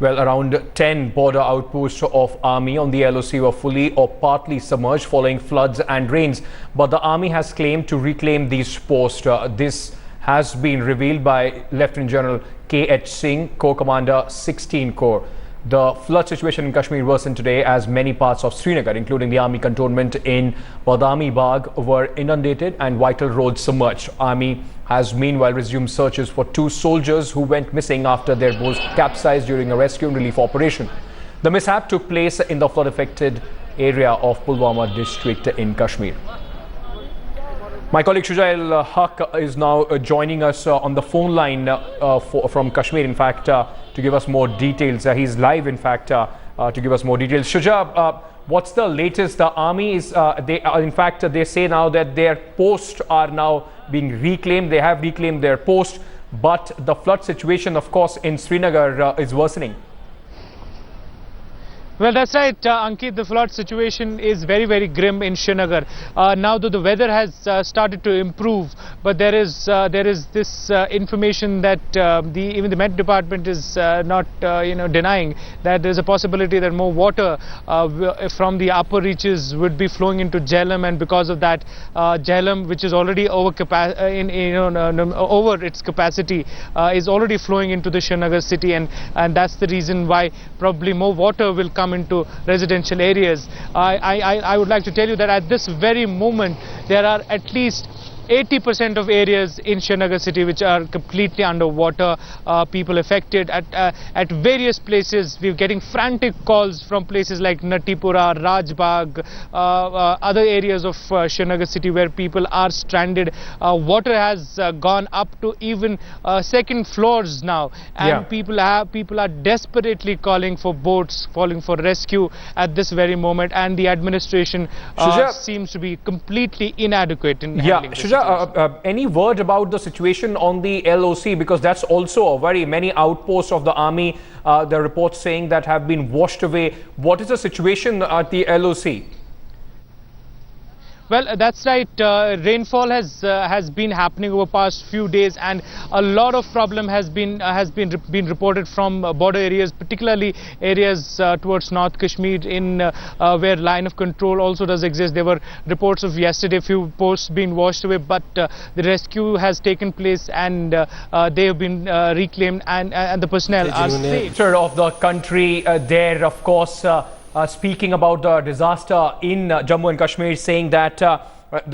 Well, around 10 border outposts of army on the LOC were fully or partly submerged following floods and rains. But the army has claimed to reclaim these posts. This has been revealed by Lieutenant General K.H. Singh, Corps Commander 16 Corps. The flood situation in Kashmir worsened today as many parts of Srinagar, including the army cantonment in Badami Bagh, were inundated and vital roads submerged. Army has meanwhile resumed searches for 2 soldiers who went missing after their boat capsized during a rescue and relief operation. The mishap took place in the flood-affected area of Pulwama district in Kashmir. My colleague Shujail Haq is now joining us on the phone line from Kashmir, in fact, to give us more details. He's live, in fact, to give us more details. Shuja, what's the latest? The army is, they say now that their posts are now being reclaimed. They have reclaimed their post, but the flood situation, of course, in Srinagar is worsening. Well, that's right, Ankit. The flood situation is very, very grim in Srinagar. Now that the weather has started to improve, but there is this information that even the Met Department is not denying that there's a possibility that more water from the upper reaches would be flowing into Jhelum, and because of that, Jhelum, which is already over its capacity, is already flowing into the Srinagar city, and that's the reason why probably more water will come into residential areas. I would like to tell you that at this very moment there are at least 80% of areas in Srinagar city which are completely underwater. People affected at various places. We're getting frantic calls from places like Natipura, Rajbagh, other areas of Srinagar city where people are stranded. Water has gone up to even second floors now, and people are desperately calling for boats, calling for rescue at this very moment, and the administration seems to be completely inadequate in handling this. Any word about the situation on the LOC, because that's also many outposts of the army, the reports saying that have been washed away. What is the situation at the LOC? Well, that's right. Rainfall has been happening over past few days, and a lot of problem has been reported from border areas, particularly areas towards North Kashmir, in where line of control also does exist. There were reports of yesterday few posts being washed away, but the rescue has taken place, and they have been reclaimed, and the personnel are safe. Of the country there, of course. Speaking about the disaster in Jammu and Kashmir, saying that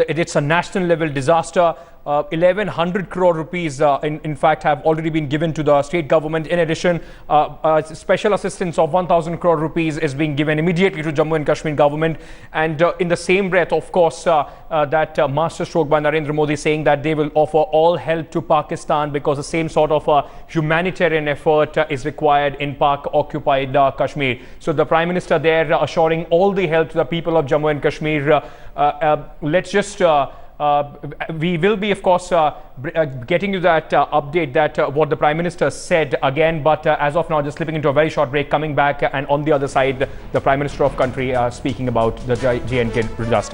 it's a national level disaster. 1,100 crore rupees in fact have already been given to the state government. In addition, special assistance of 1,000 crore rupees is being given immediately to Jammu and Kashmir government. And in the same breath, of course, that master stroke by Narendra Modi saying that they will offer all help to Pakistan because the same sort of humanitarian effort is required in Pak-occupied Kashmir. So the Prime Minister there assuring all the help to the people of Jammu and Kashmir. Let's just we will be, of course, getting you that update that what the Prime Minister said again. But as of now, just slipping into a very short break, coming back, and on the other side, the Prime Minister of country speaking about the J&K disaster.